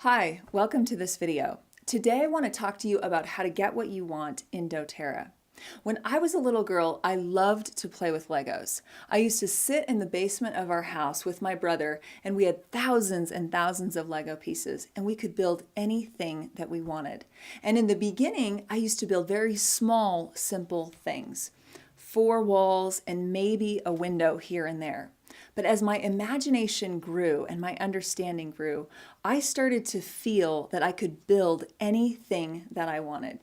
Hi, welcome to this video. Today I want to talk to you about how to get what you want in doTERRA. When I was a little girl, I loved to play with Legos. I used to sit in the basement of our house with my brother, and we had thousands and thousands of Lego pieces, and we could build anything that we wanted. And in the beginning, I used to build very small, simple things. 4 walls and maybe a window here and there. But as my imagination grew and my understanding grew, I started to feel that I could build anything that I wanted.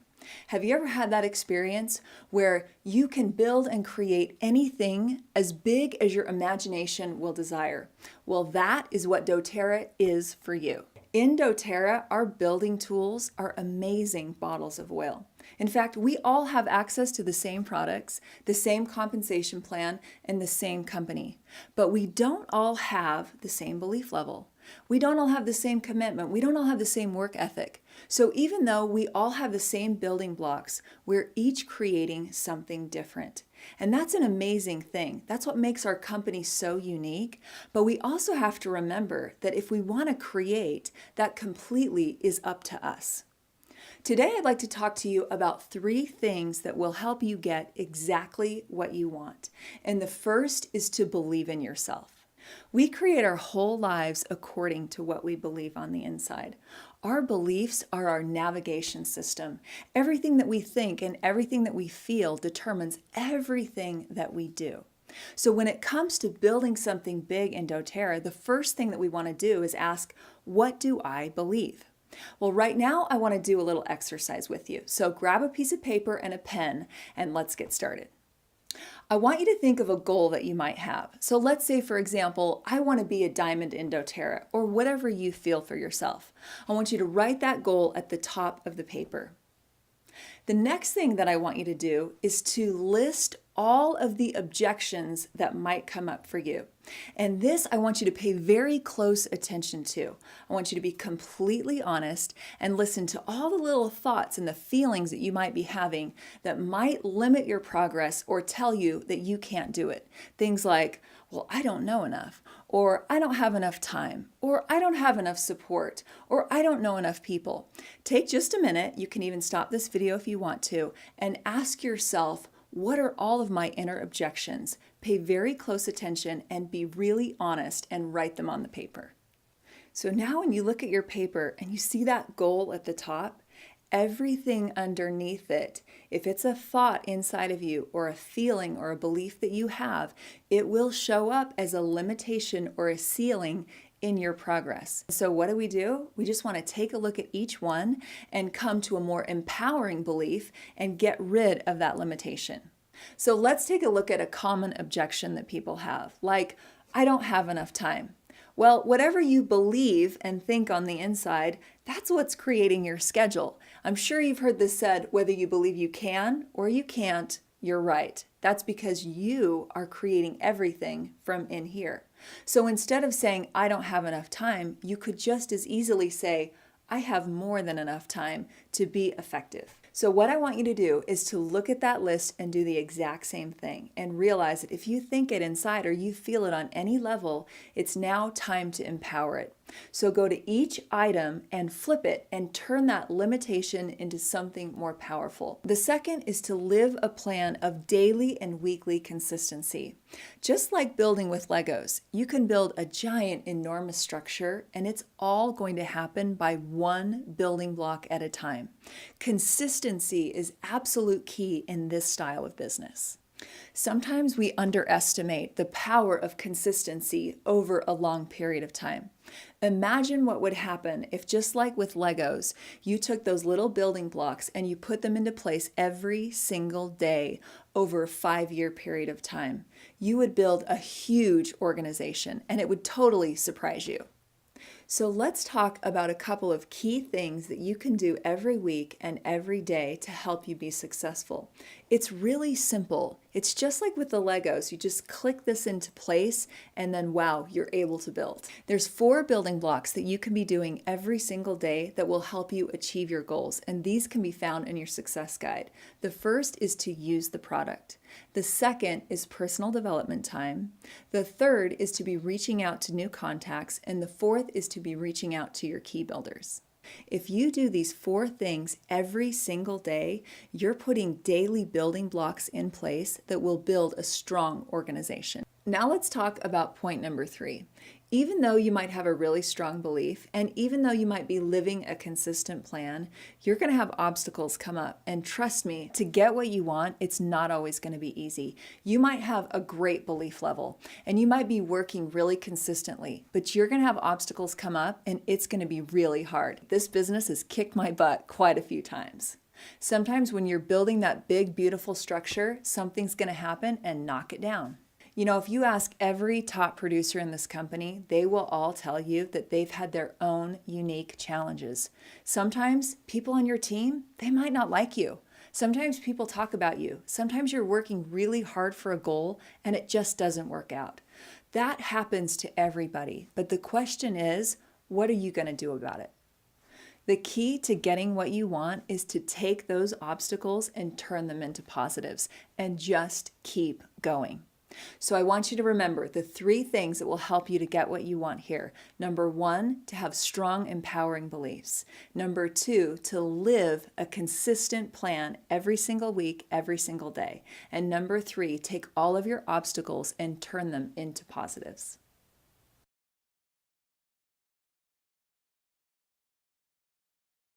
Have you ever had that experience where you can build and create anything as big as your imagination will desire? Well, that is what doTERRA is for you. In doTERRA, our building tools are amazing bottles of oil. In fact, we all have access to the same products, the same compensation plan, and the same company. But we don't all have the same belief level. We don't all have the same commitment. We don't all have the same work ethic. So even though we all have the same building blocks, we're each creating something different. And that's an amazing thing. That's what makes our company so unique. But we also have to remember that if we want to create, that completely is up to us. Today, I'd like to talk to you about 3 things that will help you get exactly what you want. And the first is to believe in yourself. We create our whole lives according to what we believe on the inside. Our beliefs are our navigation system. Everything that we think and everything that we feel determines everything that we do. So when it comes to building something big in doTERRA, the first thing that we want to do is ask, what do I believe? Well, right now I want to do a little exercise with you. So grab a piece of paper and a pen and let's get started. I want you to think of a goal that you might have. So let's say, for example, I want to be a diamond in doTERRA, or whatever you feel for yourself. I want you to write that goal at the top of the paper. The next thing that I want you to do is to list all of the objections that might come up for you. And this I want you to pay very close attention to. I want you to be completely honest and listen to all the little thoughts and the feelings that you might be having that might limit your progress or tell you that you can't do it. Things like, well, I don't know enough, or I don't have enough time, or I don't have enough support, or I don't know enough people. Take just a minute, you can even stop this video if you want to, and ask yourself, what are all of my inner objections? Pay very close attention and be really honest and write them on the paper. So now when you look at your paper and you see that goal at the top, everything underneath it, if it's a thought inside of you or a feeling or a belief that you have, it will show up as a limitation or a ceiling in your progress. So what do? We just want to take a look at each one and come to a more empowering belief and get rid of that limitation. So let's take a look at a common objection that people have, like, I don't have enough time. Well, whatever you believe and think on the inside, that's what's creating your schedule. I'm sure you've heard this said, whether you believe you can or you can't, you're right. That's because you are creating everything from in here. So instead of saying, I don't have enough time, you could just as easily say, I have more than enough time to be effective. So what I want you to do is to look at that list and do the exact same thing and realize that if you think it inside or you feel it on any level, it's now time to empower it. So go to each item and flip it and turn that limitation into something more powerful. The second is to live a plan of daily and weekly consistency. Just like building with Legos, you can build a giant, enormous structure, and it's all going to happen by one building block at a time. Consistency is absolute key in this style of business. Sometimes we underestimate the power of consistency over a long period of time. Imagine what would happen if, just like with Legos, you took those little building blocks and you put them into place every single day over a 5-year period of time. You would build a huge organization, and it would totally surprise you. So let's talk about a couple of key things that you can do every week and every day to help you be successful. It's really simple. It's just like with the Legos. You just click this into place and then wow, you're able to build. There's 4 building blocks that you can be doing every single day that will help you achieve your goals, and these can be found in your success guide. The first is to use the product. The second is personal development time. The third is to be reaching out to new contacts, and the fourth is to be reaching out to your key builders. If you do these 4 things every single day, you're putting daily building blocks in place that will build a strong organization. Now let's talk about point number 3. Even though you might have a really strong belief, and even though you might be living a consistent plan, you're going to have obstacles come up. And trust me, to get what you want, it's not always going to be easy. You might have a great belief level, and you might be working really consistently, but you're going to have obstacles come up, and it's going to be really hard. This business has kicked my butt quite a few times. Sometimes when you're building that big, beautiful structure, something's going to happen and knock it down. You know, if you ask every top producer in this company, they will all tell you that they've had their own unique challenges. Sometimes people on your team, they might not like you. Sometimes people talk about you. Sometimes you're working really hard for a goal and it just doesn't work out. That happens to everybody. But the question is, what are you going to do about it? The key to getting what you want is to take those obstacles and turn them into positives and just keep going. So I want you to remember the 3 things that will help you to get what you want here. Number 1, to have strong, empowering beliefs. Number 2, to live a consistent plan every single week, every single day. And number 3, take all of your obstacles and turn them into positives.